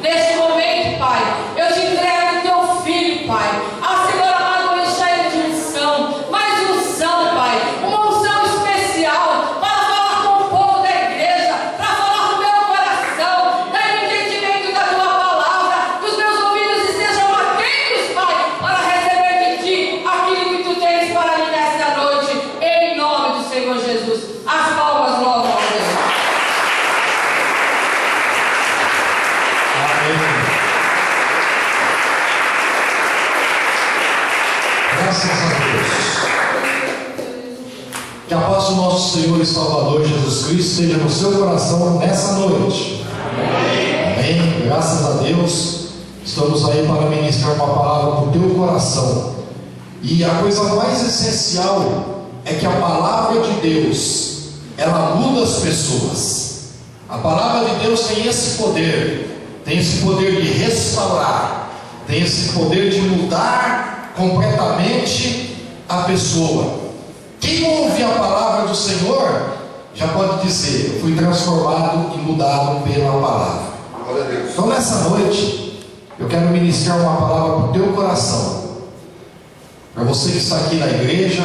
Neste momento, Pai, eu te entrego o teu filho, Pai. A Senhor amado, enche ele de unção, mais unção, Pai, uma unção especial para falar com o povo da igreja, para falar do meu coração, dar entendimento da tua palavra, que os meus ouvidos estejam atentos, Pai, para receber de ti aquilo que tu tens para mim nesta noite, em nome do Senhor Jesus. As palmas logo ao Deus. Graças a Deus. Que a paz do nosso Senhor e Salvador Jesus Cristo esteja no seu coração nessa noite. Amém. Graças a Deus. Estamos aí para ministrar uma palavra para o teu coração. E a coisa mais essencial é que a palavra de Deus, ela muda as pessoas. A palavra de Deus tem esse poder de restaurar, tem esse poder de mudar completamente a pessoa. Quem ouve a palavra do Senhor já pode dizer: eu fui transformado e mudado pela palavra. Glória a Deus. Então nessa noite eu quero ministrar uma palavra para o teu coração, para você que está aqui na igreja,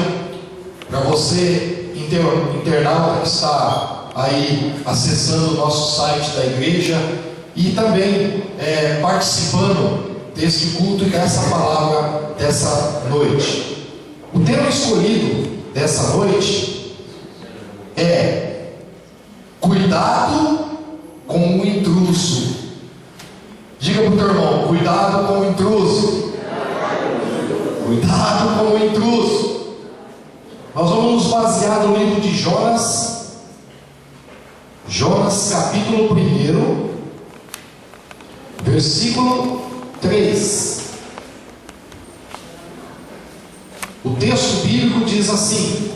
para você internauta que está aí acessando o nosso site da igreja e também participando desse culto e dessa palavra dessa noite. O tema escolhido dessa noite é: cuidado com o intruso. Diga para o teu irmão: cuidado com o intruso. Cuidado com o intruso. Nós vamos nos basear no livro de Jonas, capítulo 1, versículo 3. O texto bíblico diz assim: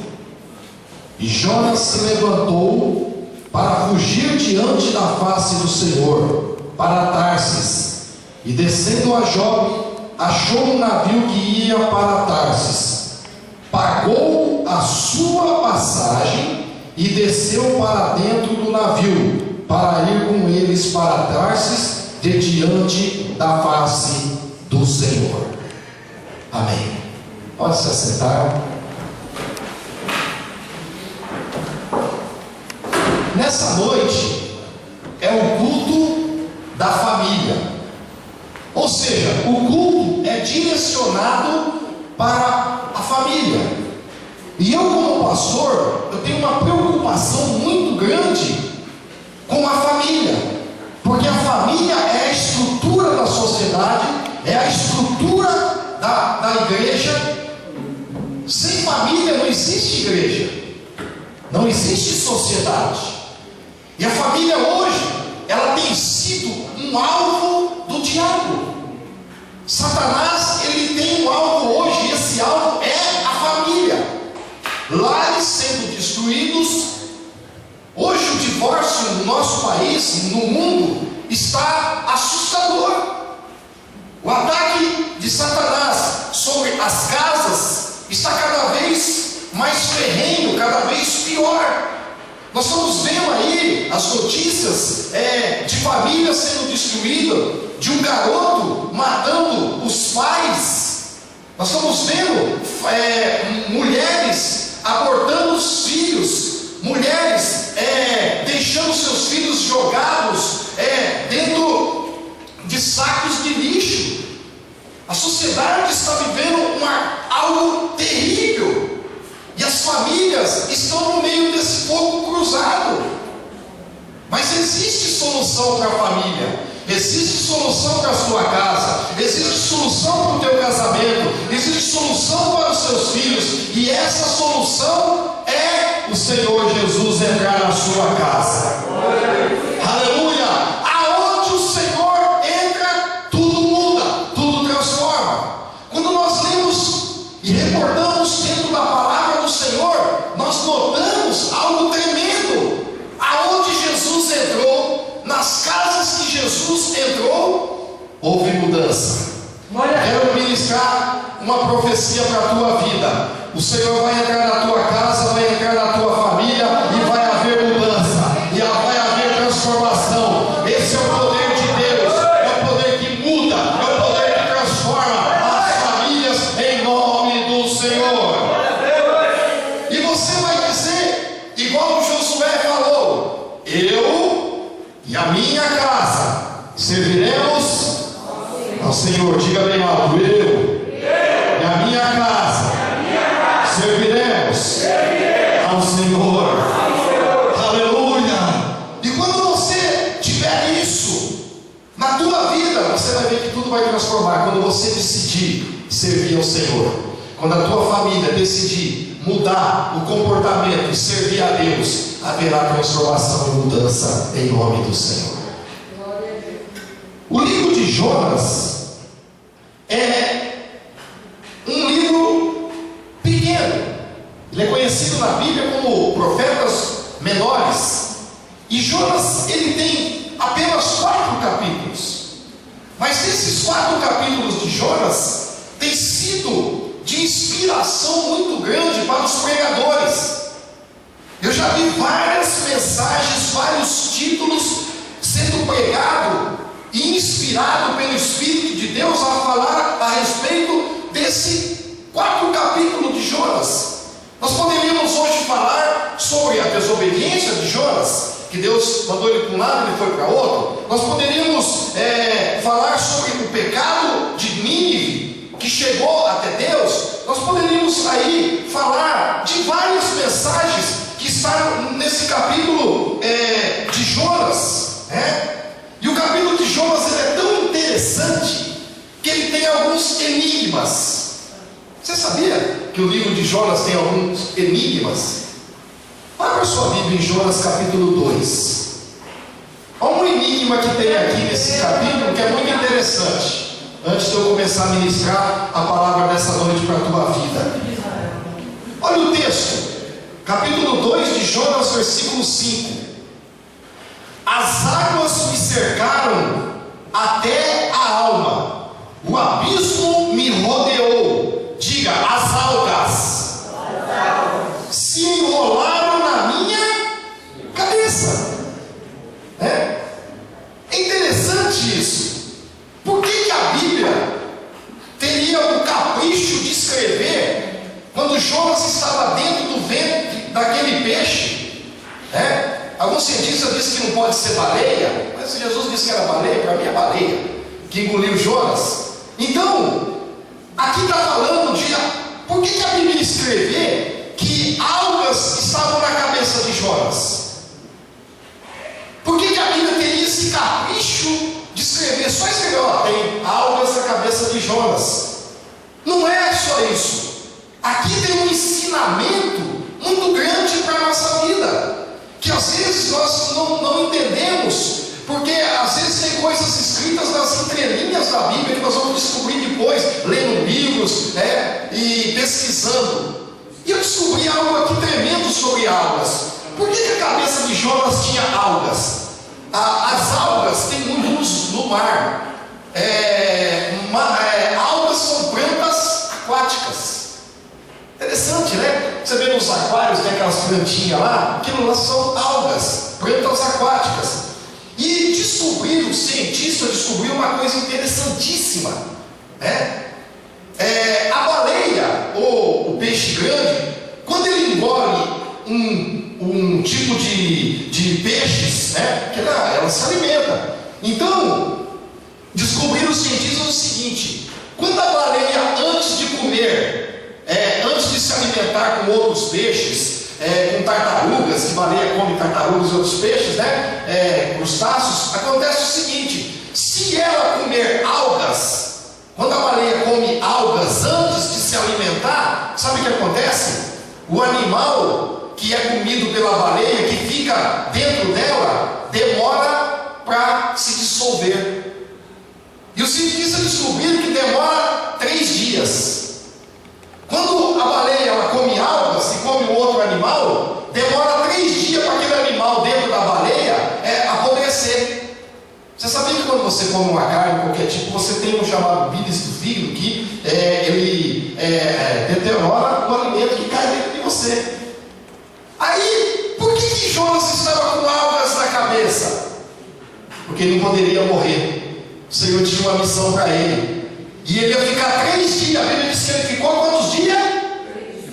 e Jonas se levantou para fugir diante da face do Senhor para Tarsis, e descendo a Jope, achou um navio que ia para Tarsis, pagou a sua passagem e desceu para dentro do navio, para ir com eles para Tarsis, de diante da face do Senhor. Amém. Pode se assentar. Nessa noite é o culto da família, ou seja, o culto é direcionado para a família. E eu, como pastor, eu tenho uma preocupação muito grande com a família, porque a família é a estrutura da sociedade, é a estrutura da igreja. Sem família não existe igreja, não existe sociedade. E a família hoje, ela tem sido um alvo do diabo. Satanás, ele tem um alvo hoje, e esse alvo é a família. Lares sendo destruídos. Hoje o divórcio no nosso país, no mundo, está assustador. O ataque de Satanás sobre as casas está cada vez mais ferrenho, cada vez pior. Nós estamos vendo aí as notícias de família sendo destruída, de um garoto matando os pais. Nós estamos vendo mulheres abortando os filhos, mulheres deixando seus filhos jogados dentro de sacos de lixo. A sociedade está vivendo algo terrível, e as famílias estão no meio desse fogo cruzado. Mas existe solução para a família, existe solução para a sua casa, existe solução para o teu casamento, existe solução para os seus filhos, e essa solução é o Senhor Jesus entrar na sua casa. Aleluia! Aonde o Senhor entra, tudo muda, tudo transforma. Quando nós lemos e recordamos dentro da palavra do Senhor, nós notamos algo tremendo. Aonde Jesus entrou, nas casas que Jesus entrou, houve mudança. Quero ministrar uma profecia para a tua vida. O Senhor vai entrar na tua casa, vai entrar na tua família, e vai haver mudança, e vai haver transformação. Esse é o poder de Deus. serviremos ao Senhor. Diga bem alto: eu e a minha casa serviremos ao Senhor. Aleluia! E quando você tiver isso na tua vida, você vai ver que tudo vai transformar. Quando você decidir servir ao Senhor, quando a tua família decidir mudar o comportamento e servir a Deus, haverá transformação e mudança em nome do Senhor. O livro de Jonas é um livro pequeno. Ele é conhecido na Bíblia como profetas menores. E Jonas, ele tem apenas 4 capítulos. Mas esses 4 capítulos de Jonas têm sido de inspiração muito grande para os pregadores. Eu já vi várias mensagens, vários títulos sendo pregado e inspirado pelo Espírito de Deus a falar a respeito desse 4 capítulos de Jonas. Nós poderíamos hoje falar sobre a desobediência de Jonas, que Deus mandou ele para um lado e ele foi para outro. Nós poderíamos falar sobre o pecado de Nínive, que chegou até Deus. Nós poderíamos aí falar de várias mensagens que estão nesse capítulo de Jonas, E o capítulo de Jonas ele é tão interessante que ele tem alguns enigmas. Você sabia que o livro de Jonas tem alguns enigmas? Abra sua Bíblia em Jonas capítulo 2. Olha um enigma que tem aqui nesse capítulo que é muito interessante. Antes de eu começar a ministrar a palavra dessa noite para a tua vida, olha o texto, capítulo 2 de Jonas, versículo 5. As águas me cercaram até a alma, o abismo me rodeou. Diga, as algas se enrolaram na minha cabeça. É interessante isso. Por que a Bíblia teria o capricho de escrever quando Jonas estava dentro do ventre daquele peixe? Alguns cientistas dizem que não pode ser baleia, mas Jesus disse que era baleia, para mim é baleia que engoliu Jonas. Então, aqui está falando de por que a Bíblia escrever que algas estavam na cabeça de Jonas? Por que a Bíblia teria esse capricho de escrever? Só escrever, tem algas na cabeça de Jonas. Não é só isso. Aqui tem um ensinamento muito grande para a nossa vida, que às vezes nós não entendemos, porque às vezes tem coisas escritas nas entrelinhas da Bíblia que nós vamos descobrir depois, lendo livros e pesquisando. E eu descobri algo aqui tremendo sobre algas. Por que a cabeça de Jonas tinha algas? As algas têm muito uso no mar. Algas são plantas aquáticas. Interessante, né? Você vê nos aquários, tem aquelas plantinhas lá, aquilo lá são algas, plantas aquáticas. E o cientista descobriu uma coisa interessantíssima. A baleia, ou o peixe grande, quando ele engole um tipo de peixes, que ela se alimenta. Então, descobriram os cientistas o seguinte: quando a baleia, antes de comer, antes de se alimentar com outros peixes, com tartarugas, que baleia come tartarugas e outros peixes, crustáceos, acontece o seguinte: se ela comer algas, quando a baleia come algas antes de se alimentar, sabe o que acontece? O animal que é comido pela baleia, que fica dentro dela, demora para se dissolver. E os cientistas descobriram que demora 3 dias. Quando a baleia ela come algas e come um outro animal, demora 3 dias para aquele animal dentro da baleia apodrecer. Você sabia que quando você come uma carne, qualquer tipo, você tem um chamado bilis do fígado, que ele deteriora o alimento que cai dentro de você. Aí, por que Jonas estava com algas na cabeça? Porque ele não poderia morrer. O Senhor tinha uma missão para ele. E ele ia ficar 3 dias. A Bíblia diz que ele ficou quantos dias?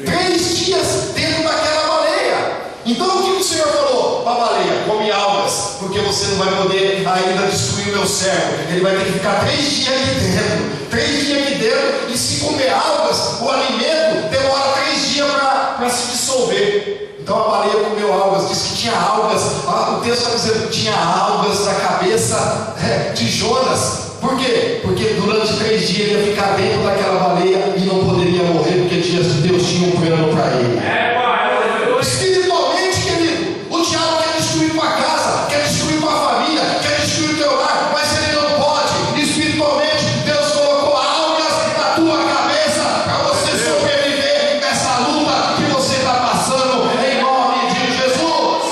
3 dias dentro daquela baleia. Então o que o Senhor falou para a baleia? Come algas, porque você não vai poder ainda destruir destruir o meu servo, ele vai ter que ficar 3 dias aqui dentro. 3 dias aqui dentro, e se comer algas, o alimento demora 3 dias para se dissolver. Então a baleia comeu algas, diz que tinha algas, o texto está dizendo que tinha algas na cabeça de Jonas. Por quê? Porque durante 3 dias ele ia ficar dentro daquela baleia e não poderia morrer, porque Deus tinha um plano para ele. Espiritualmente, querido, o diabo quer destruir tua casa, quer destruir tua família, quer destruir teu lar, mas ele não pode. Espiritualmente, Deus colocou algas na tua cabeça para você sobreviver nessa luta que você está passando, em nome de Jesus.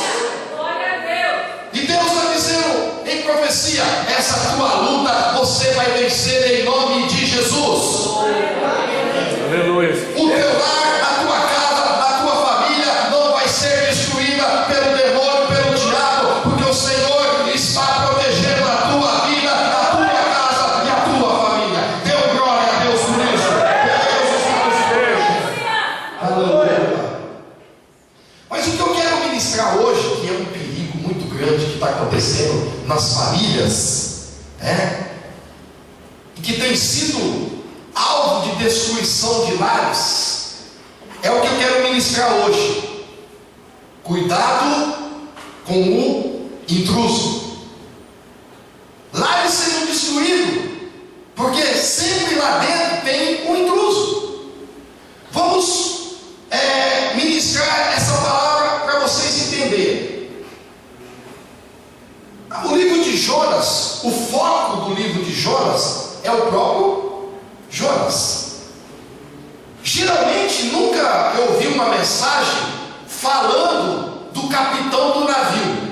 Glória a Deus. E Deus está dizendo em profecia: essa tua luta você vai vencer em nome de Jesus. Aleluia. O teu lar, a tua casa, a tua família não vai ser destruída pelo demônio, pelo diabo, porque o Senhor está protegendo a tua vida, a tua casa e a tua família. Dê glória a Deus por isso. Deus está nos Aleluia. Mas o que eu quero ministrar hoje, que é um perigo muito grande que está acontecendo nas famílias, e que tem sido alvo de destruição de lares, é o que eu quero ministrar hoje. Cuidado com o intruso. Lares sendo destruídos, porque sempre lá dentro tem um intruso. Vamos ministrar essa palavra para vocês entenderem. O livro de Jonas, o foco do livro de Jonas é o próprio Jonas. Geralmente nunca eu ouvi uma mensagem falando do capitão do navio.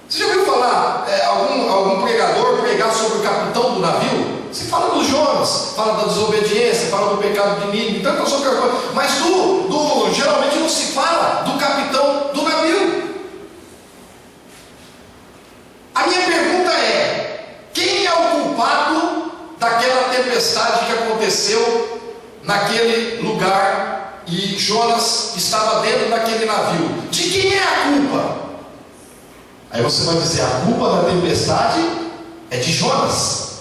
Você já ouviu falar algum pregador pregar sobre o capitão do navio? Se fala do Jonas, fala da desobediência, fala do pecado de Nínive, tantas outras coisas, mas geralmente não se fala do capitão do navio. A minha pergunta é: quem é o culpado daquela tempestade que aconteceu naquele lugar e Jonas estava dentro daquele navio? De quem é a culpa? Aí você vai dizer: a culpa da tempestade é de Jonas.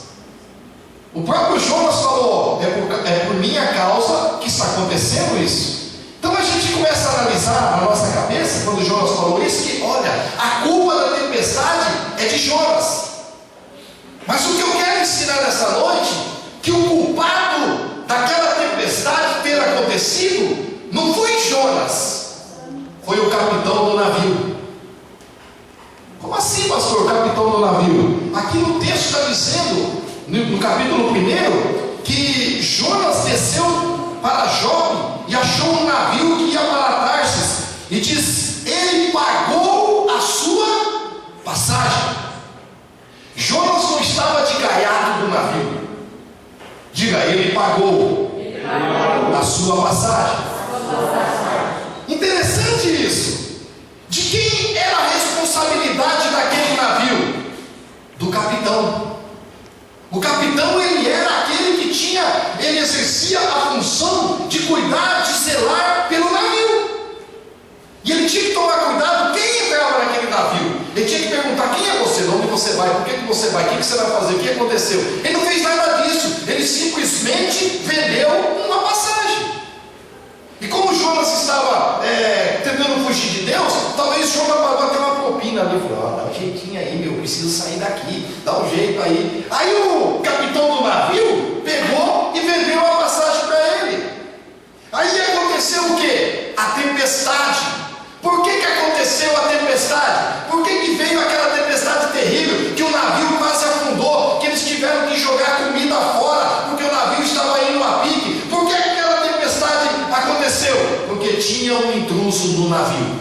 O próprio Jonas falou: é por minha causa que está acontecendo isso. Então a gente começa a analisar na nossa cabeça, quando Jonas falou isso, que olha, a culpa da tempestade é de Jonas. Mas o que eu quero ensinar nessa noite, que o culpado daquela tempestade ter acontecido não foi Jonas, foi o capitão do navio. Como assim, pastor, o capitão do navio? Aqui no texto está dizendo, no capítulo 1, que Jonas desceu para Jope e achou um navio que ia para Tarsis, e diz: ele pagou a sua passagem. Jonas não estava de gaiato do navio. Diga: ele pagou a sua passagem. Interessante isso. De quem era a responsabilidade daquele navio? Do capitão. O capitão, ele era aquele que ele exercia a função de cuidar, de zelar pelo navio. E ele tinha que tomar cuidado quem entrava naquele navio. Ele tinha que perguntar: quem é você? De onde você vai? Por que você vai? O que você vai fazer? O que aconteceu? Ele não fez nada disso. Ele simplesmente vendeu uma passagem. E como Jonas estava tentando fugir de Deus, talvez Jonas pagou até uma propina ali. Falou: dá um jeitinho aí, meu, preciso sair daqui, dá um jeito aí. Aí o capitão do navio pegou e vendeu a passagem para ele. Aí aconteceu o quê? A tempestade. Por que aconteceu a tempestade? Por que veio aquela tempestade terrível, que o navio quase afundou, que eles tiveram que jogar comida fora, porque o navio estava indo a pique? Por que aquela tempestade aconteceu? Porque tinha um intruso no navio.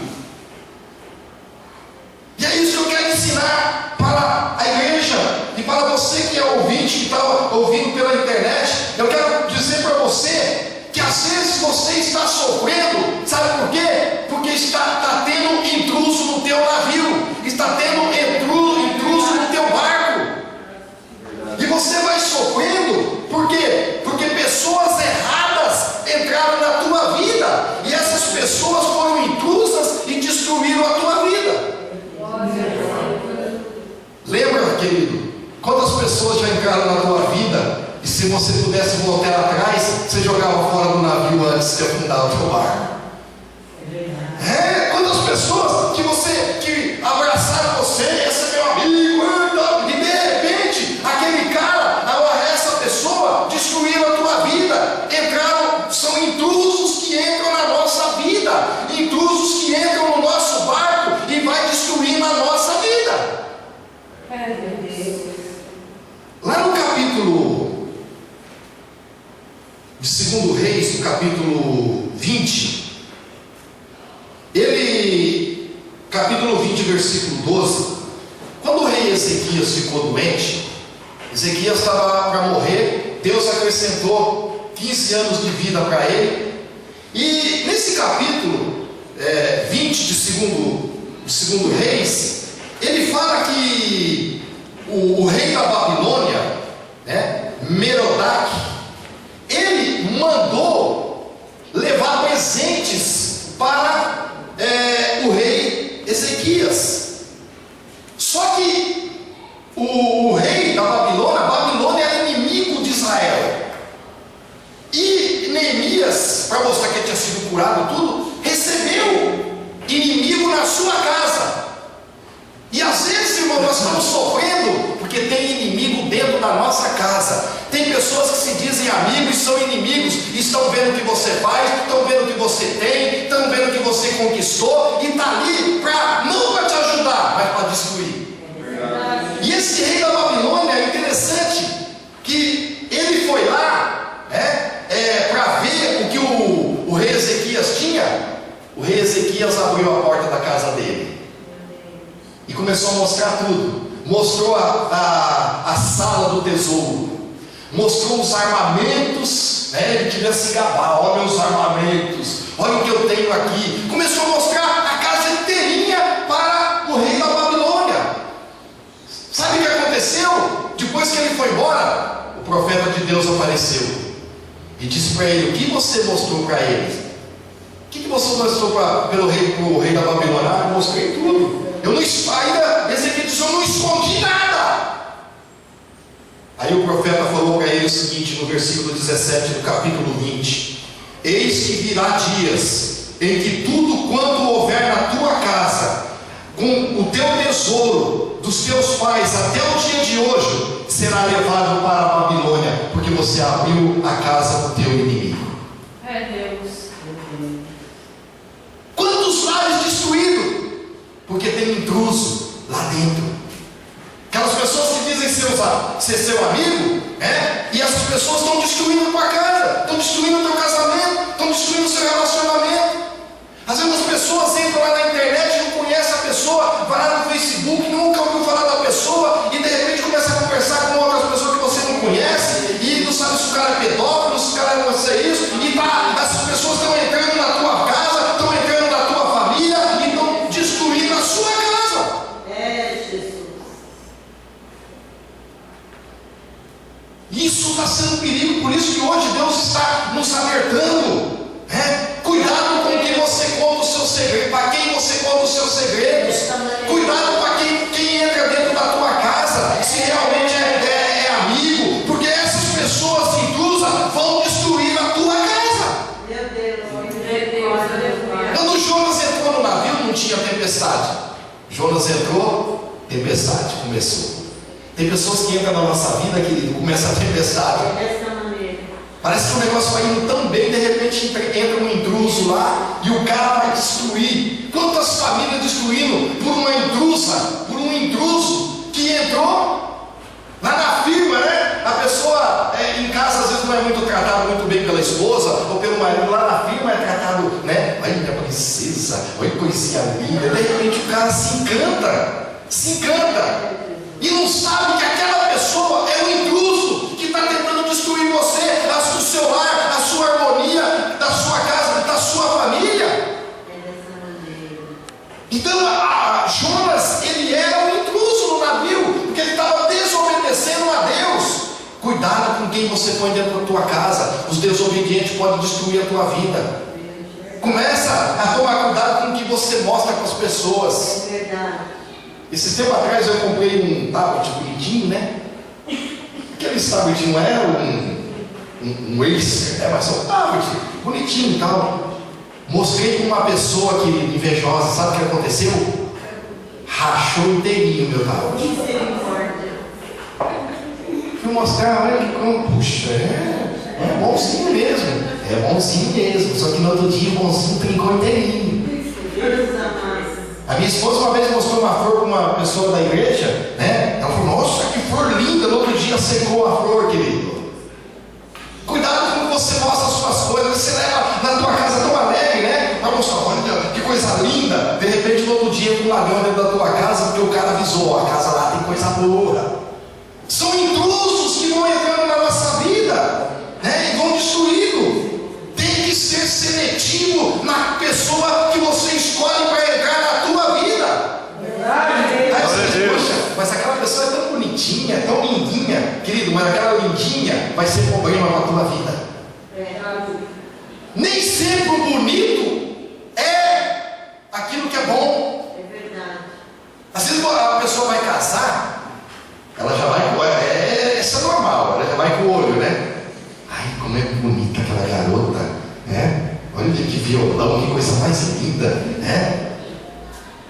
E é isso que eu quero ensinar para a igreja e para você que é ouvinte, que está ouvindo pela internet. Eu quero dizer para você que às vezes você está sofrendo, sabe por quê? Porque está tendo intruso no teu navio, está tendo intruso no teu barco, e você vai sofrendo. Por quê? Porque pessoas erradas entraram na tua vida, e essas pessoas foram intrusas e destruíram a tua vida. Lembra querido, quantas pessoas já entraram na tua vida e se você pudesse voltar atrás, você jogava fora do navio antes de afundar o teu barco? Quantas pessoas que abraçaram você, esse é meu amigo, e de repente aquele cara, essa pessoa destruiu a tua vida, são intrusos que entram na nossa vida, intrusos que entram no nosso barco e vai destruindo a nossa vida. Lá no capítulo de 2 Reis, no capítulo 20, capítulo 20, versículo 12, quando o rei Ezequias ficou doente, Ezequias estava para morrer, Deus acrescentou 15 anos de vida para ele, e nesse capítulo 20 de 2 Reis, ele fala que o rei da Babilônia, Merodach, ele mandou levar presentes para o rei Ezequias. Só que o rei da Babilônia, a Babilônia era inimigo de Israel. E Neemias, para mostrar que ele tinha sido curado tudo, recebeu inimigo na sua casa. E às vezes, irmão, nós estamos sofrendo porque tem inimigo dentro da nossa casa. Tem pessoas que se dizem amigos e são inimigos, e estão vendo o que você faz, estão vendo o que você tem, estão vendo o que você conquistou, e está ali não para te ajudar, mas para destruir. E esse rei da Babilônia, é interessante que ele foi lá para ver o que o rei Ezequias tinha. O rei Ezequias abriu a porta da casa dele e começou a mostrar tudo. Mostrou a sala do tesouro, mostrou os armamentos, ele queria se gabar, olha meus armamentos, olha o que eu tenho aqui. Começou a mostrar a casa inteirinha para o rei da Babilônia. Sabe o que aconteceu? Depois que ele foi embora, o profeta de Deus apareceu e disse para ele: o que você mostrou para eles? O que você mostrou para o rei da Babilônia? Eu mostrei tudo. Eu não escondi nada. Aí o profeta falou para ele o seguinte, no versículo 17 do capítulo 20: eis que virá dias em que tudo quanto houver na tua casa, com o teu tesouro dos teus pais até o dia de hoje, será levado para a Babilônia, porque você abriu a casa do teu inimigo. Deus. Quantos lares destruídos? Porque tem intruso lá dentro. Aquelas pessoas que dizem ser seu amigo, e essas pessoas estão destruindo a tua casa, estão destruindo o teu casamento, estão destruindo o seu relacionamento. Às vezes as pessoas entram lá na internet e não conhecem a pessoa, vai lá no Facebook, nunca ouviu falar da pessoa, e de repente começa a conversar com outras pessoas que você não conhece, e não sabe se o cara é pedófilo, se o cara não sei isso, e essas pessoas estão entrando na tua casa, estão entrando na tua família, e estão destruindo a sua casa. Isso está sendo um perigo, por isso que hoje Deus está nos alertando. Cuidado com quem você conta o seu segredo, para quem você conta os seus segredos. Cuidado para quem entra dentro da tua casa, se realmente é amigo, porque essas pessoas intrusas vão destruir a tua casa. Meu Deus, aleluia. Quando Jonas entrou no navio, não tinha tempestade. Jonas entrou, tempestade começou. Tem pessoas que entram na nossa vida, querido, começa a tempestade. Parece que o negócio vai indo tão bem, de repente entra um intruso lá e o cara vai destruir. Quantas famílias destruindo por uma intrusa, por um intruso que entrou lá na firma, A pessoa em casa às vezes não é muito tratado muito bem pela esposa ou pelo marido, lá na firma é tratado, Olha minha princesa, olha que coisinha linda. De repente o cara se encanta. E não sabe que aquela pessoa é um intruso que está tentando destruir você, o seu lar, a sua harmonia, da sua casa, da sua família. Então Jonas, ele era um intruso no navio, porque ele estava desobedecendo a Deus. Cuidado com quem você põe dentro da tua casa. Os desobedientes podem destruir a tua vida. Começa a tomar cuidado com o que você mostra para as pessoas. É verdade. Esse tempo atrás eu comprei um tablet rapidinho, né? Aquele tablet não era um Acer, né? Mas só um tablet, bonitinho e tal. Mostrei para uma pessoa que invejosa, sabe o que aconteceu? Rachou inteirinho meu tablet. Fui mostrar, olha que como, puxa, é bonzinho mesmo. É bonzinho mesmo, só que no outro dia o bonzinho trincou inteirinho. A minha esposa uma vez mostrou uma flor para uma pessoa da igreja, né? Ela falou, nossa, que flor linda, no outro dia secou a flor, querido. Cuidado com você mostra as suas coisas, você leva na tua casa tão alegre, né? Vai mostrar, olha que coisa linda. De repente no outro dia um ladrão dentro da tua casa, porque o cara avisou, a casa lá tem coisa boa. São intrusos que vão entrando na nossa vida, né? E vão destruindo. Tem que ser seletivo na pessoa que você escolhe para entrar na tua vida. Aí você diz, poxa, mas aquela pessoa é tão bonitinha, é tão lindinha, querido, mas aquela lindinha vai ser problema para a tua vida. Nem sempre o bonito é aquilo que é bom. É verdade. Às vezes a pessoa vai casar, ela já vai com. Isso é normal, ela já vai com o olho, né? Ai, como é bonita aquela garota, né? Olha que violão, que coisa mais linda, né?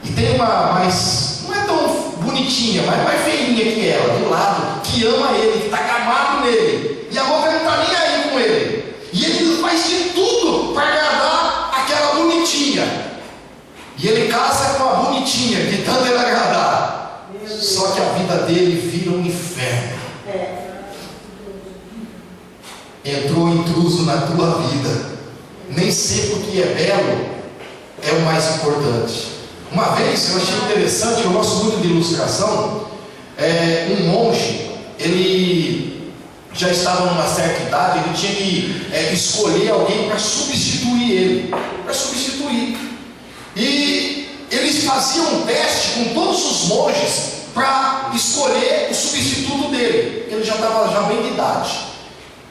E tem uma mais, não é tão bonitinha, mas mais feinha que ela, do lado, que ama ele, que está gamado nele, e a outra não está nem aí com ele, e ele faz de tudo para agradar aquela bonitinha, e ele casa com a bonitinha, de tanto ele agradar, só que a vida dele vira um inferno. Entrou intruso na tua vida. Nem sempre o que é belo é o mais importante. Uma vez eu achei interessante, eu gosto muito de ilustração, um monge, ele já estava numa certa idade, ele tinha que escolher alguém para substituir ele, e eles faziam um teste com todos os monges para escolher o substituto dele. Ele já estava já bem de idade.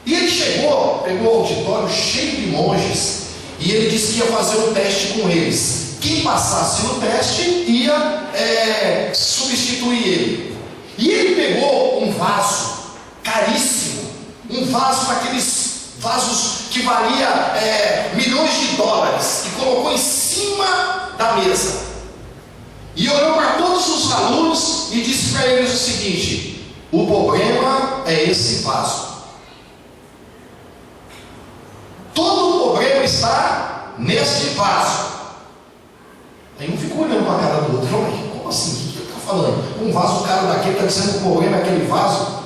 E ele chegou, pegou o auditório cheio de monges, e ele disse que ia fazer um teste com eles. Quem passasse no teste ia substituir ele. E ele pegou um vaso caríssimo, um vaso daqueles vasos que valia milhões de dólares, e colocou em cima da mesa. E olhou para todos os alunos e disse para eles o seguinte: o problema é esse vaso. Todo o problema está neste vaso. Aí um ficou olhando para a cara do outro, falou, como assim? O que ele está falando? Um vaso caro daquele está dizendo que o problema é aquele vaso.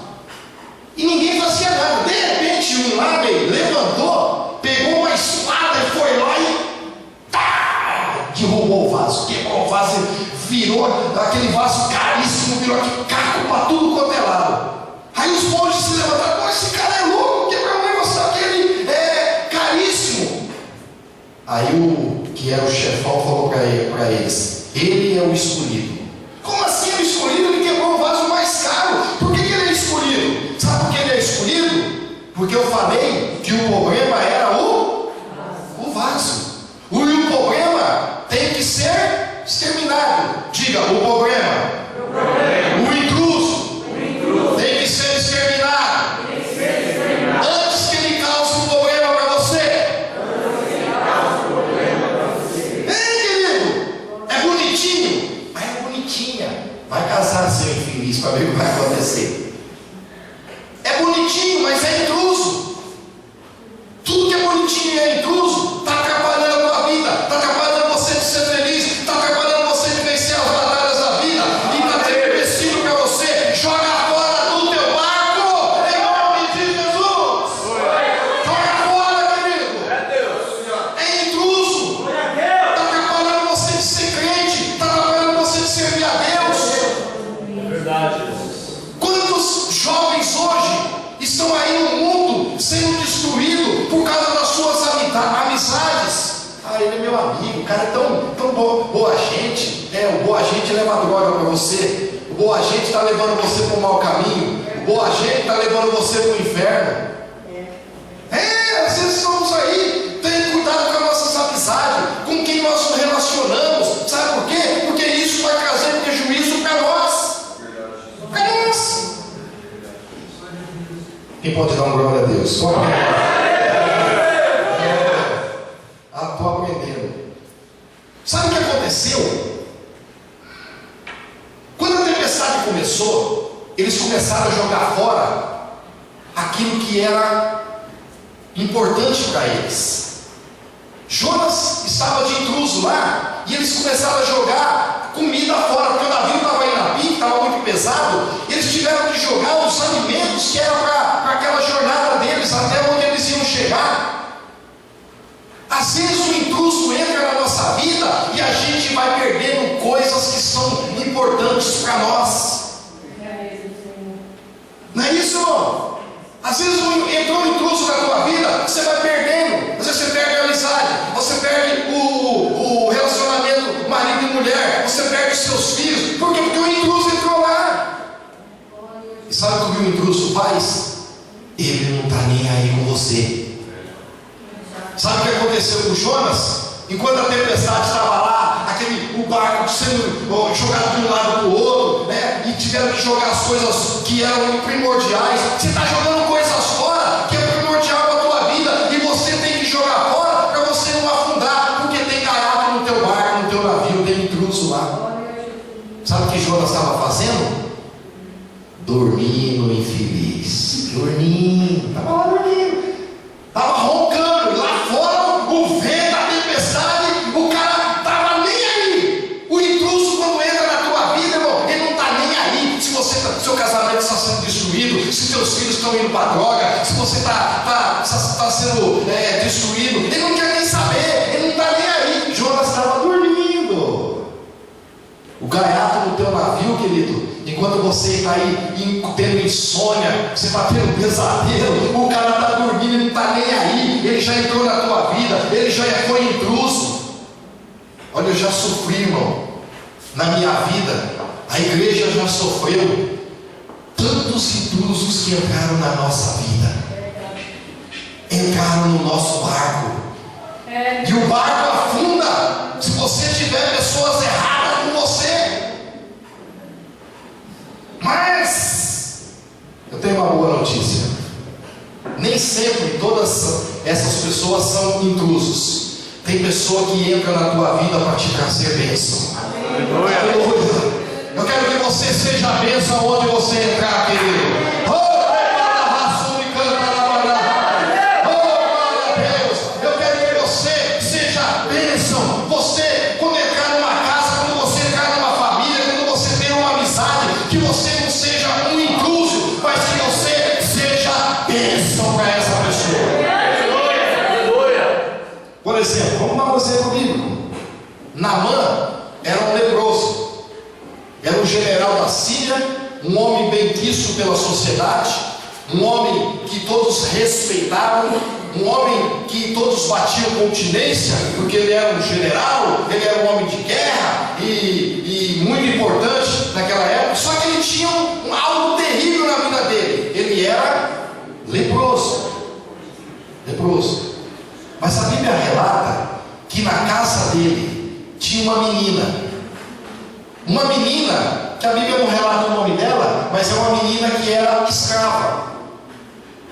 E ninguém fazia nada. De repente um lá levantou, pegou uma espada e foi lá e derrubou o vaso, quebrou o vaso, virou aquele vaso caríssimo, virou aquele caco para tudo quanto é lado. Aí os monges se levantaram, pô, esse cara é louco, quebrou um negócio daquele caríssimo. Aí o que era o chefão falou para eles, ele é o escolhido. Como assim é o escolhido? Ele quebrou o vaso mais caro. Por que ele é escolhido? Sabe por que ele é escolhido? Porque eu falei que o problema era o vaso. O problema tem que ser exterminado. Diga, o problema. O intruso tem que ser exterminado. Antes que ele cause um problema para você. Querido, é bonitinho, mas é bonitinha. Vai casar, seu infeliz, para ver o que vai acontecer. É bonitinho, mas é intruso. Tudo que é bonitinho e é intruso está atrapalhando a tua vida, está atrapalhando você de ser feliz, está atrapalhando você de vencer as batalhas da vida, e está tendo empecilho para você. Joga fora do teu barco, em nome de Jesus. Joga fora, querido. É intruso. Está atrapalhando você de ser crente, está atrapalhando você de servir a Deus. Verdade. Quantos jovens hoje estão aí no mundo sendo destruídos por causa das suas amizades? Ah, ele é meu amigo, o cara é tão boa gente. O boa gente leva droga para você. O boa gente está levando você para o mau caminho. O boa gente está levando você para o inferno. Às vezes estamos aí. Tem cuidado com as nossas amizades, com quem nós nos relacionamos. Sabe por quê? Porque isso vai trazer prejuízo para nós. Para nós. Quem pode dar uma glória a Deus? Estou aprendendo. Sabe o que aconteceu? Quando a tempestade começou, eles começaram a jogar fora aquilo que era importante para eles. Jonas estava de intruso lá e eles começaram a jogar comida fora, porque o navio estava indo a pique, estava muito pesado. Eles tiveram que jogar os alimentos que eram para aquela jornada deles, até onde eles iam chegar. Às vezes o intruso entra na nossa vida e a gente vai perdendo coisas que são importantes para nós. Não é isso, irmão? Às vezes entrou um intruso na tua vida, você vai perdendo. Às vezes você perde a amizade, você perde o relacionamento marido e mulher, você perde os seus filhos. Por quê? Porque o intruso entrou lá. E sabe o que o intruso faz? Ele não está nem aí com você. Sabe o que aconteceu com Jonas? Enquanto a tempestade estava lá, o barco sendo jogado de um lado para o outro, né? E tiveram que jogar as coisas que eram primordiais. Você está jogando coisas fora que é primordial para a tua vida, e você tem que jogar fora para você não afundar, porque tem gaiato no teu barco, no teu navio, tem intruso lá. Sabe o que Jonas estava fazendo? Dormindo, infeliz. Dormindo, estava lá dormindo, estava roncando, lá fora o vento, a tempestade, o cara estava nem aí. O intruso, quando entra na tua vida, irmão, ele não está nem aí. Se seu casamento está sendo destruído, se teus filhos estão indo para a droga, se você está sendo destruído, ele não quer nem saber, ele não está nem aí. Jonas estava dormindo. O gaiato no teu navio, querido, enquanto você está aí tendo insônia, você está tendo pesadelo, o cara está dormindo, ele não está nem aí, ele já entrou na tua vida, ele já foi intruso. Olha, eu já sofri, irmão, na minha vida, a igreja já sofreu tantos intrusos que entraram na nossa vida, entraram no nosso barco, e o barco afunda se você tiver pessoas erradas com você. Mas eu tenho uma boa notícia: nem sempre todas essas pessoas são intrusos. Tem pessoa que entra na tua vida para te trazer bênção. Aleluia. Eu quero que você seja bênção onde você entrar, querido. Oh, glória a Deus. Eu quero que você seja bênção. Você, quando entrar numa casa, quando você entrar numa família, quando você ter uma amizade, que você não seja um intruso, mas que você seja bênção para essa pessoa. Por exemplo, vamos dar um exemplo bíblico. Naamã era um leproso, era um general da Síria, um homem bem quisto pela sociedade, um homem que todos respeitavam, um homem que todos batiam continência, porque ele era um general, ele era um homem de guerra e muito importante naquela época. Só que ele tinha algo terrível na vida dele: ele era leproso. Mas a Bíblia relata que na casa dele tinha uma menina que a Bíblia não relata o nome dela, mas é uma menina que era escrava.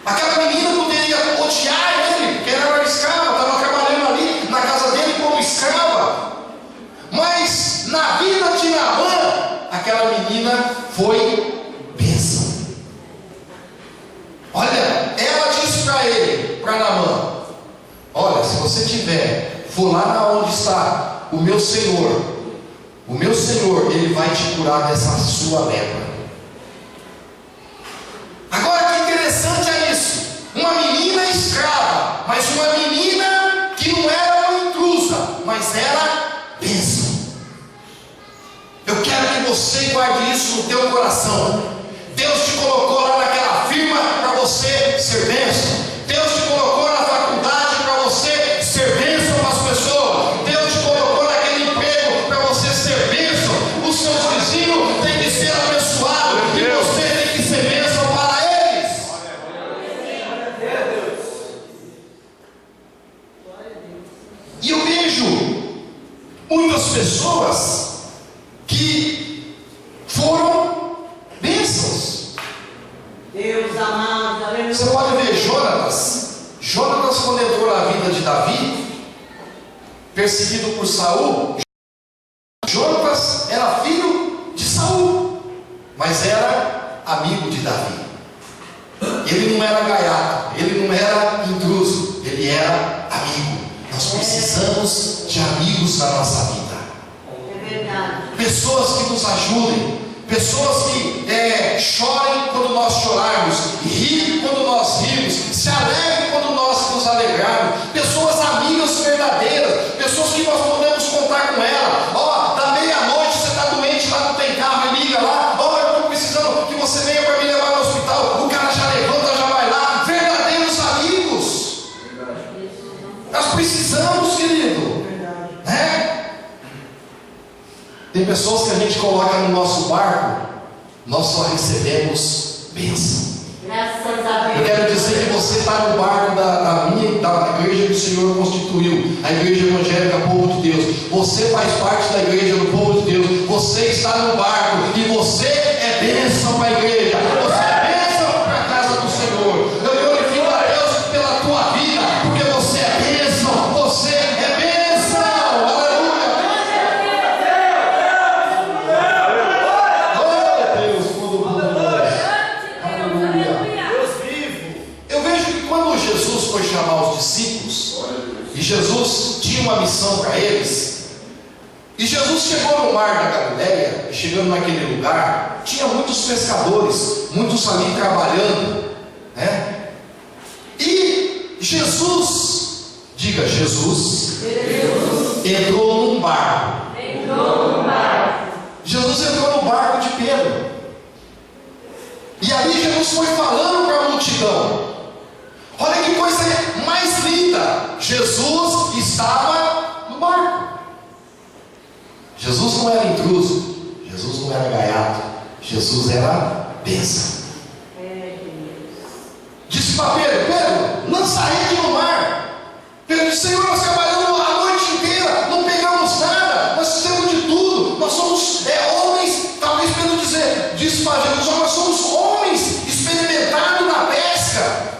Aquela menina poderia odiar ele, porque ela era escrava, estava trabalhando ali na casa dele como escrava. Mas na vida de Naamã, aquela menina foi bênção. Olha, ela disse para ele, para Naamã: olha, se você for lá onde está o meu Senhor, ele vai te curar dessa sua lepra. Agora, que interessante é isso: uma menina escrava, mas uma menina que não era uma intrusa, mas era bênção. Eu quero que você guarde isso no teu coração. Deus te colocou lá naquela firma para você ser bênção. Deus te colocou na faculdade para você ser bênção para as pessoas. Deus te colocou naquele emprego para você ser bênção. Os seus vizinhos têm que ser abençoados e você tem que ser bênção para eles. E eu vejo muitas pessoas que foram bênçãos. Deus amado, aleluia. Você pode ver Jonatas. Jonatas, quando entrou na vida de Davi, perseguido por Saul, Jonatas era filho de Saul, mas era amigo de Davi. Ele não era gaiato, ele não era intruso, ele era amigo. Nós precisamos de amigos na nossa vida. É verdade. Pessoas que nos ajudem, pessoas que chorem quando nós chorarmos, riem quando nós rimos, se alegrem quando nós nos alegrarmos, pessoas amigas verdadeiras, pessoas que nós podemos contar com ela. Ó, da meia-noite você está doente, lá não tem carro, e liga lá, ó, eu estou precisando que você venha para me levar no hospital. O cara já levanta, já vai lá. Verdadeiros amigos. Nós precisamos, querido, né? Tem pessoas que a gente coloca no nosso barco, nós só recebemos bênção. Graças a Deus. Eu quero dizer que você está no barco da igreja que o Senhor constituiu, a igreja evangélica, povo de Deus. Você faz parte da igreja do povo de Deus. Você está no barco e você é bênção para a igreja. Você é bênção para a casa do Senhor. Eu glorifico a Deus pela tua vida, porque você é bênção. Você é bênção. Aleluia. Oh Deus, todo-poderoso. Aleluia. Eu vejo que quando Jesus foi chamar os discípulos, e Jesus tinha uma missão para eles, e Jesus chegou no mar da Galileia, e chegando naquele lugar, tinha muitos pescadores, muitos ali trabalhando, né? E Jesus, diga Jesus, entrou num barco. Jesus entrou no barco de Pedro. E ali Jesus foi falando para a multidão. Olha que coisa mais linda. Jesus estava no barco. Jesus não era intruso, Jesus não era gaiato, Jesus era bênção. Disse para Pedro: Pedro, lança a rede no mar. Pedro disse: Senhor, nós trabalhamos a noite inteira, não pegamos nada, nós fizemos de tudo, nós somos homens. Talvez Pedro disse para Jesus: nós somos homens experimentados na pesca.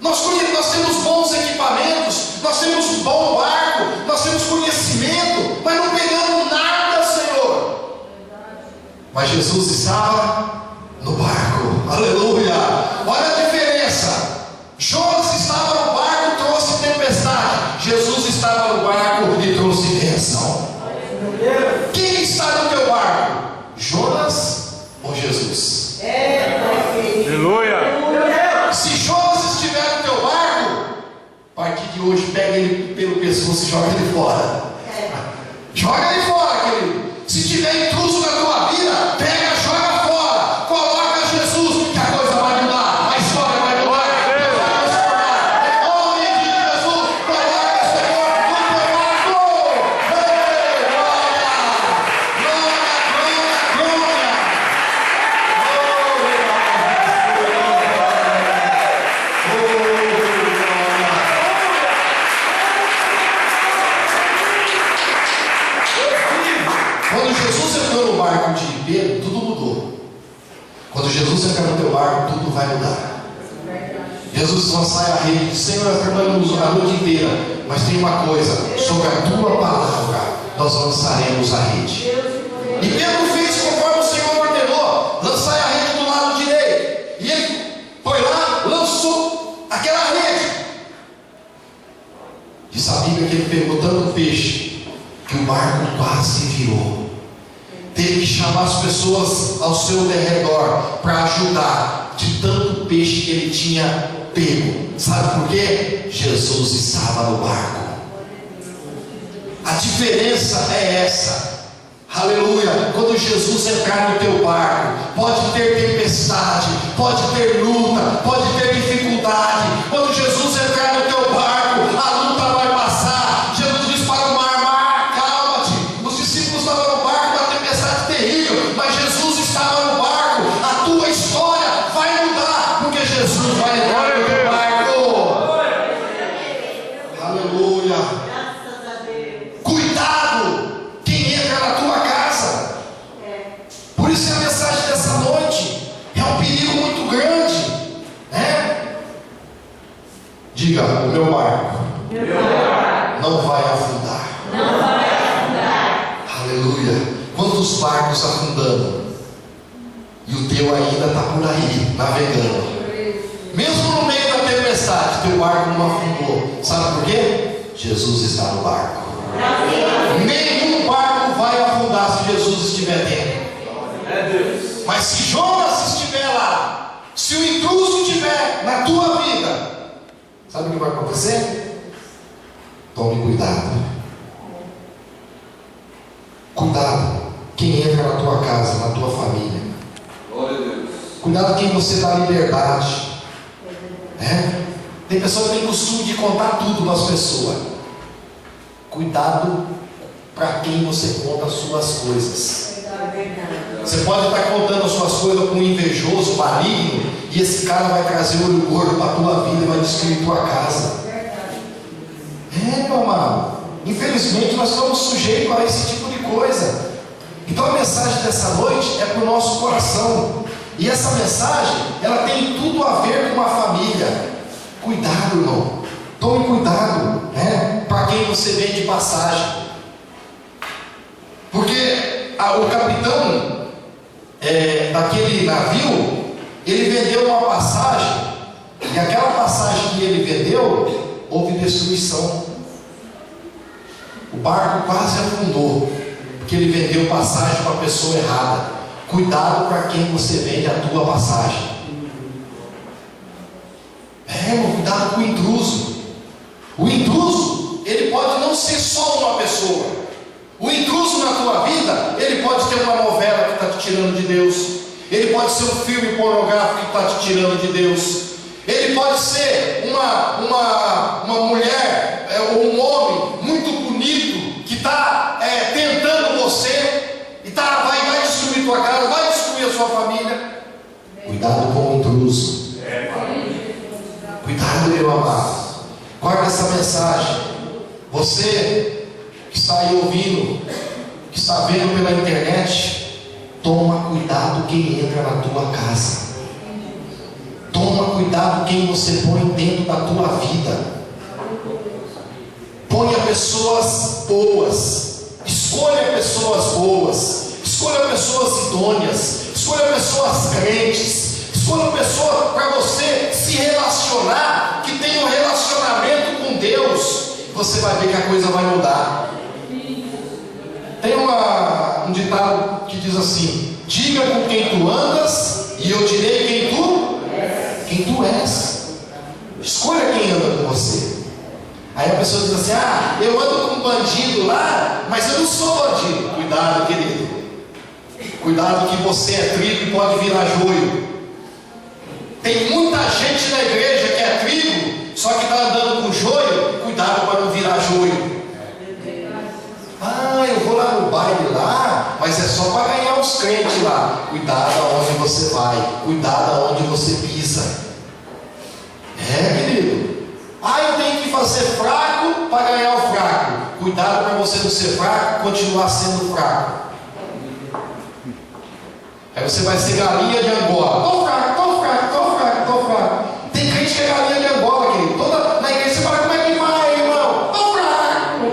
Nós temos bons equipamentos, nós temos um bom barco, nós temos conhecimento, mas não pegamos nada, Senhor. Mas Jesus estava no barco. Aleluia. Olha a diferença. Jonas estava no barco, trouxe tempestade. Jesus estava no barco e trouxe bênção. Quem está no teu barco? Jonas ou Jesus? Aleluia. Se Jonas estiver no teu barco, a partir de hoje pega ele pelo pescoço e joga ele fora. Joga ele fora, querido. Se tiver intruso na tua vida, pega, joga fora. Coloca Jesus, que a coisa vai mudar, a história vai mudar, vai transformar. Em nome de Jesus, coloca o Senhor no teu barco. Ei, glória, glória, glória. Quando Jesus entrou no barco de Pedro, tudo mudou. Quando Jesus entrar no teu barco, tudo vai mudar. Jesus lançar a rede: Senhor, nós trabalhamos a noite inteira, mas tem uma coisa: sobre a tua palavra nós lançaremos a rede. E Pedro fez conforme o Senhor ordenou: lançar a rede do lado direito. E ele foi lá, lançou aquela rede. Diz a Bíblia que ele pegou tanto peixe que o barco quase virou. Teve que chamar as pessoas ao seu derredor para ajudar, de tanto peixe que ele tinha pego. Sabe por quê? Jesus estava no barco. A diferença é essa. Aleluia. Quando Jesus entrar no teu barco, pode ter tempestade, pode ter luta, pode ter dificuldade. Quando Jesus entrar no teu barco, a luta vai passar. Jesus diz para o mar: mar, calma-te. Os discípulos estavam no barco, uma tempestade terrível, mas Jesus estava no barco. A tua história vai mudar, porque Jesus vai entrar no teu barco. Aleluia. Cuidado quem entra na tua casa. Por isso a mensagem dessa noite é um perigo muito grande, né? Diga, o meu barco não vai afundar. Aleluia. Quantos barcos afundando? E o teu ainda está por aí, navegando. Mesmo no meio da tempestade, teu barco não afundou. Sabe por quê? Jesus está no barco. Nenhum barco vai afundar se Jesus estiver dentro. Mas se Jonas estiver lá, se o intruso estiver na tua vida, sabe o que vai acontecer? Tome cuidado. Cuidado quem entra na tua casa, na tua família. Cuidado quem você dá liberdade. Tem pessoa que tem costume de contar tudo para as pessoas. Cuidado para quem você conta as suas coisas. Você pode estar contando as suas coisas com um invejoso, maligno, e esse cara vai trazer olho gordo para a tua vida e vai destruir tua casa. Meu amado, infelizmente nós estamos sujeitos a esse tipo de coisa. Então a mensagem dessa noite é para o nosso coração. E essa mensagem, ela tem tudo a ver com a família. Cuidado, irmão. Tome cuidado, para quem você vem de passagem. Porque o capitão daquele navio, ele vendeu uma passagem, e aquela passagem que ele vendeu, houve destruição. O barco quase afundou, porque ele vendeu passagem para a pessoa errada. Cuidado para quem você vende a tua passagem. Cuidado com o intruso. O intruso, ele pode não ser só uma pessoa. O intruso na tua vida, ele pode ter uma novela que está te tirando de Deus. Ele pode ser um filme pornográfico que está te tirando de Deus. Ele pode ser uma mulher ou um homem muito bonito que está tentando você e vai destruir tua casa, vai destruir a sua família. Cuidado com o intruso. Cuidado, meu amado. Guarda essa mensagem. Você que está aí ouvindo, que está vendo pela internet, toma cuidado quem entra na tua casa. Toma cuidado quem você põe dentro da tua vida. Ponha pessoas boas. Escolha pessoas boas. Escolha pessoas idôneas. Escolha pessoas crentes. Escolha pessoas para você se relacionar, que tenha um relacionamento com Deus. Você vai ver que a coisa vai mudar. Tem um ditado que diz assim: diga com quem tu andas e eu direi quem tu és. Escolha quem anda com você. Aí a pessoa diz assim: eu ando com um bandido lá, mas eu não sou bandido. Cuidado, querido. Cuidado que você é trigo e pode virar joio. Tem muita gente na igreja que é trigo, só que está andando com joio. Cuidado para não virar joio. Eu vou lá no baile lá, mas é só para ganhar os crentes lá. Cuidado aonde você vai. Cuidado aonde você pisa. Querido. Eu tenho que fazer fraco para ganhar o fraco. Cuidado para você não ser fraco e continuar sendo fraco. Aí você vai ser galinha de Angola. Tô fraco. Tem crente que é galinha de Angola, querido. Toda na igreja você fala: como é que vai, irmão? Tô fraco.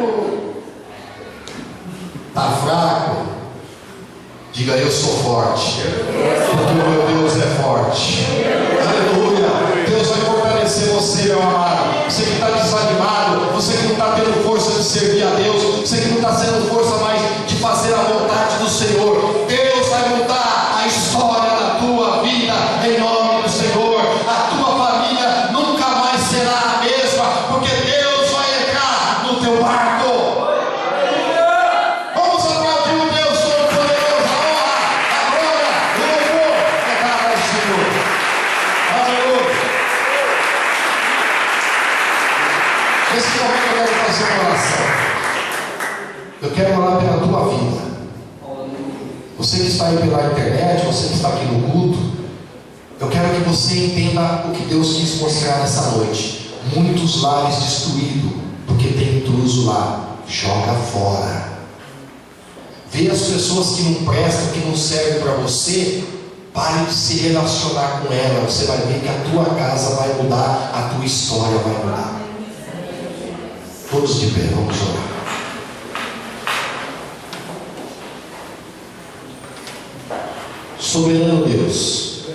Tá fraco? Diga: eu sou forte. Porque o meu Deus é forte. Aleluia. Deus vai fortalecer você, meu amado. Você que está desanimado, você que não está tendo força de servir a Deus, você que não está tendo força mais de fazer a vontade do Senhor, Deus vai mudar a história da tua vida em nome do Senhor. A tua família nunca mais será a mesma, porque Deus vai entrar no teu barco. Vamos aplaudir o Deus Todo-Poderoso. A honra, a glória, o louvor é dado ao Senhor. Aleluia. Nesse momento eu quero fazer uma oração. Eu quero orar pela tua vida. Você que está aí pela internet, você que está aqui no culto, eu quero que você entenda o que Deus quis mostrar nessa noite. Muitos lares destruídos, porque tem intruso lá. Joga fora. Vê as pessoas que não prestam, que não servem para você, Pare de se relacionar com ela. Você vai ver que a tua casa vai mudar, a tua história vai mudar. Todos de pé, vamos orar. Soberano Deus,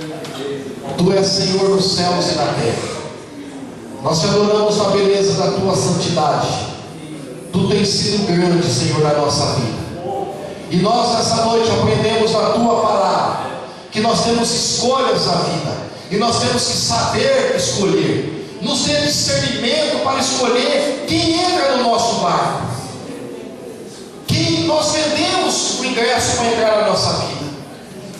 Tu és Senhor nos céus e na terra. Nós te adoramos na beleza da Tua santidade. Tu tens sido grande, Senhor, na nossa vida. E nós nessa noite aprendemos na Tua palavra que nós temos escolhas na vida, e nós temos que saber escolher. Nos dê discernimento para escolher quem entra no nosso barco, quem nós vendemos o ingresso para entrar na nossa vida.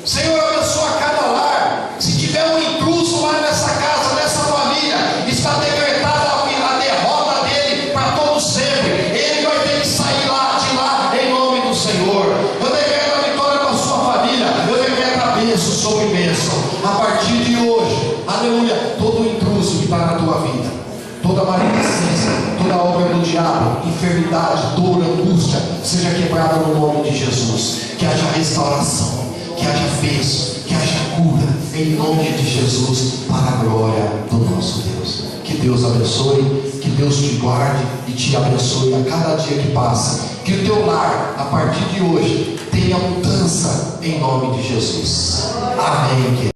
Senhor, abençoa cada lar. Se tiver um intruso lá nessa casa, nessa família, está decretada a derrota dele para todo sempre. Ele vai ter que sair lá de lá em nome do Senhor. Eu decreto a vitória para a sua família. Eu decreto a bênção sobre bênção. A partir de hoje, aleluia, todo intruso que está na tua vida, toda maledicência, toda obra do diabo, enfermidade, dor, angústia, seja quebrada no nome de Jesus. Que haja restauração, que haja bênção, que haja cura, em nome de Jesus, para a glória do nosso Deus. Que Deus abençoe, que Deus te guarde e te abençoe a cada dia que passa. Que o teu lar, a partir de hoje, tenha mudança em nome de Jesus. Amém.